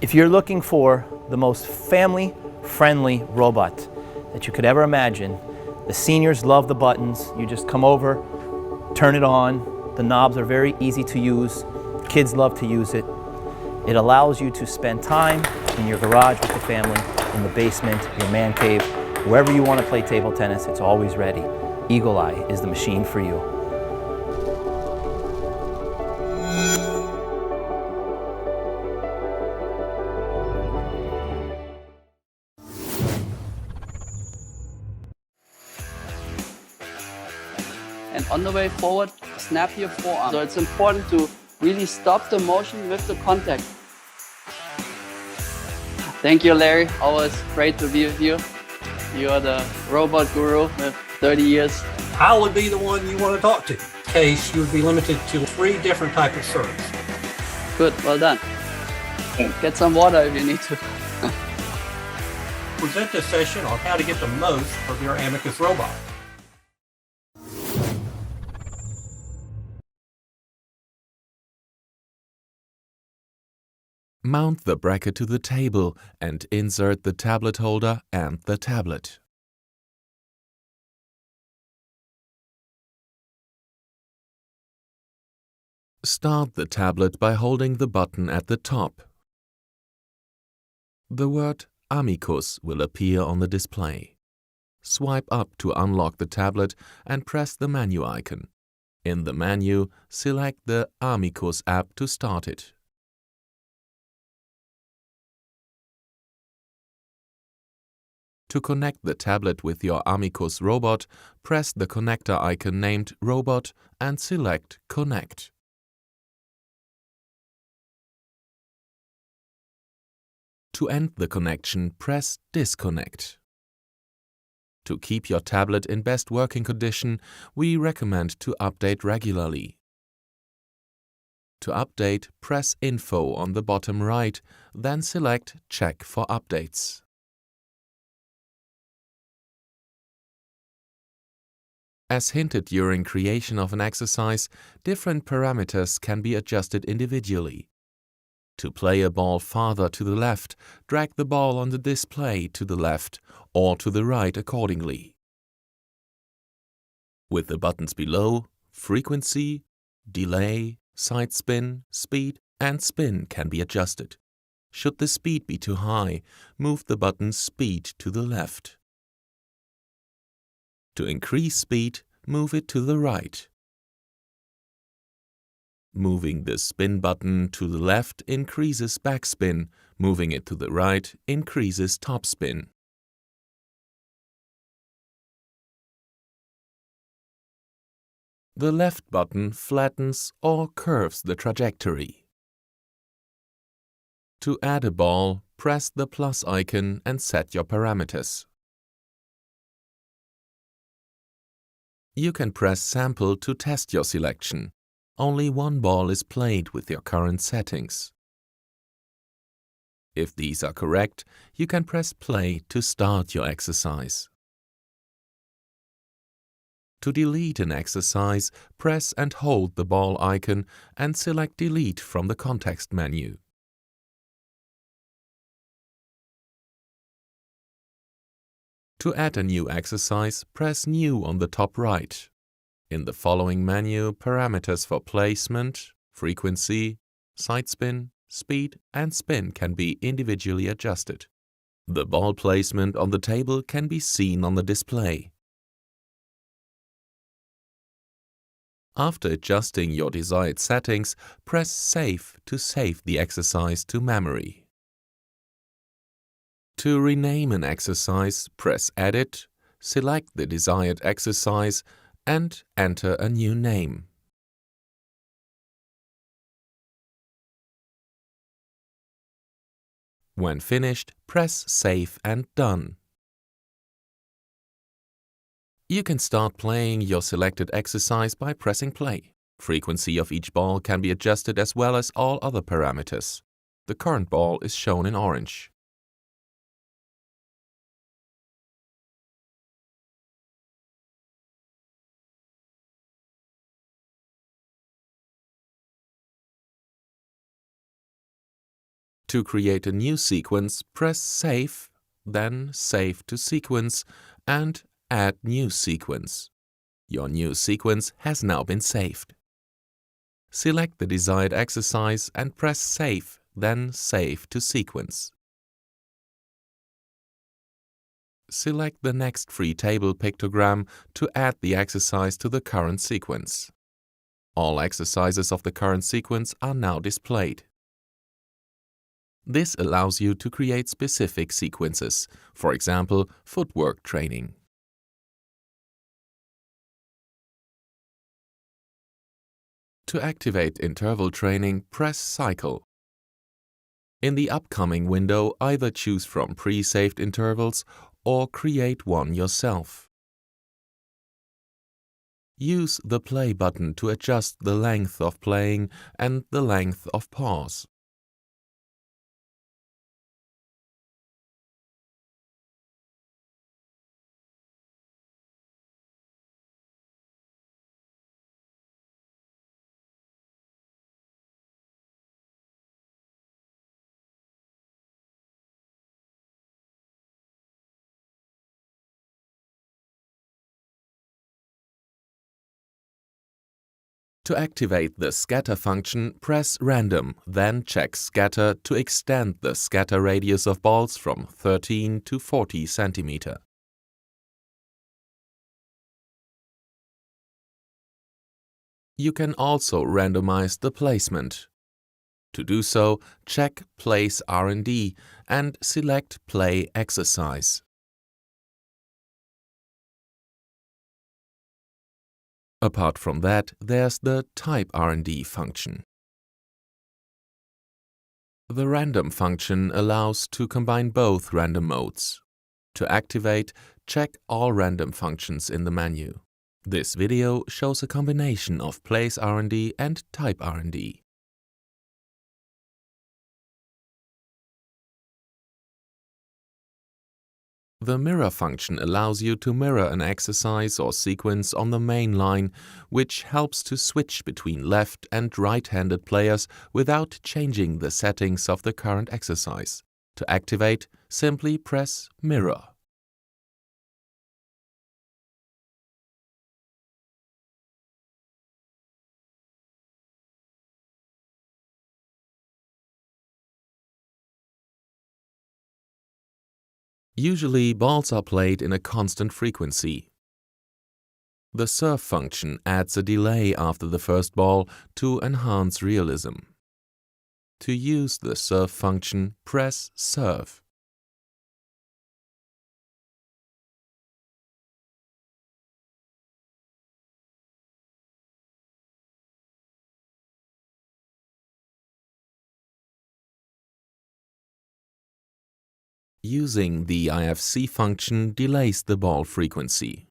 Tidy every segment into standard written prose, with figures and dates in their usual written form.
If you're looking for the most family-friendly robot that you could ever imagine, the seniors love the buttons. You just come over, turn it on. The knobs are very easy to use. Kids love to use it. It allows you to spend time in your garage with the family, in the basement, your man cave, wherever you want to play table tennis, it's always ready. Eagle Eye is the machine for you. And on the way forward, snap your forearm. So it's important to really stop the motion with the contact. Thank you, Larry. Always great to be with you. You are the robot guru with 30 years. I would be the one you want to talk to. In case you would be limited to 3 different types of serves. Good, well done. Get some water if you need to. Present this session on how to get the most from your Amicus robot. Mount the bracket to the table and insert the tablet holder and the tablet. Start the tablet by holding the button at the top. The word Amicus will appear on the display. Swipe up to unlock the tablet and press the menu icon. In the menu, select the Amicus app to start it. To connect the tablet with your Amicus robot, press the connector icon named Robot and select Connect. To end the connection, press Disconnect. To keep your tablet in best working condition, we recommend to update regularly. To update, press Info on the bottom right, then select Check for updates. As hinted during creation of an exercise, different parameters can be adjusted individually. To play a ball farther to the left, drag the ball on the display to the left or to the right accordingly. With the buttons below, frequency, delay, side spin, speed and spin can be adjusted. Should the speed be too high, move the button's speed to the left. To increase speed, move it to the right. Moving the spin button to the left increases backspin, moving it to the right increases topspin. The left button flattens or curves the trajectory. To add a ball, press the plus icon and set your parameters. You can press Sample to test your selection. Only one ball is played with your current settings. If these are correct, you can press Play to start your exercise. To delete an exercise, press and hold the ball icon and select Delete from the context menu. To add a new exercise, press New on the top right. In the following menu, parameters for placement, frequency, side spin, speed and spin can be individually adjusted. The ball placement on the table can be seen on the display. After adjusting your desired settings, press Save to save the exercise to memory. To rename an exercise, press Edit, select the desired exercise and enter a new name. When finished, press Save and Done. You can start playing your selected exercise by pressing play. Frequency of each ball can be adjusted as well as all other parameters. The current ball is shown in orange. To create a new sequence, press Save, then Save to Sequence, and Add New Sequence. Your new sequence has now been saved. Select the desired exercise and press Save, then Save to Sequence. Select the next free table pictogram to add the exercise to the current sequence. All exercises of the current sequence are now displayed. This allows you to create specific sequences, for example, footwork training. To activate interval training, press Cycle. In the upcoming window, either choose from pre-saved intervals or create one yourself. Use the Play button to adjust the length of playing and the length of pause. To activate the scatter function, press Random, then check Scatter to extend the scatter radius of balls from 13 to 40 cm. You can also randomize the placement. To do so, check Place R&D and select Play Exercise. Apart from that, there's the Type R&D function. The Random function allows to combine both random modes. To activate, check all random functions in the menu. This video shows a combination of Place R&D and Type R&D. The Mirror function allows you to mirror an exercise or sequence on the main line, which helps to switch between left and right-handed players without changing the settings of the current exercise. To activate, simply press Mirror. Usually, balls are played in a constant frequency. The Serve function adds a delay after the first ball to enhance realism. To use the Serve function, press Serve. Using the IFC function delays the ball frequency.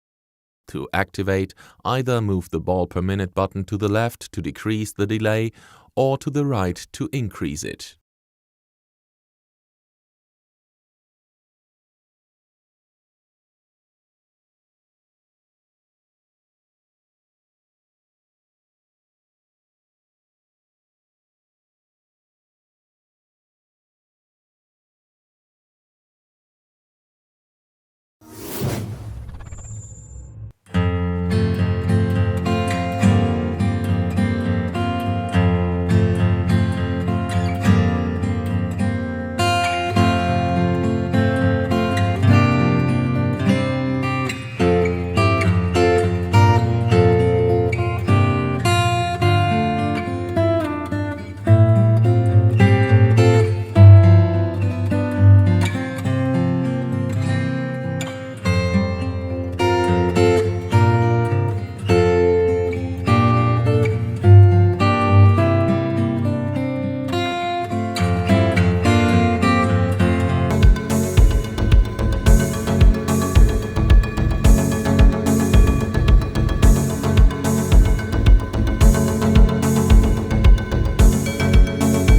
To activate, either move the ball per minute button to the left to decrease the delay or to the right to increase it.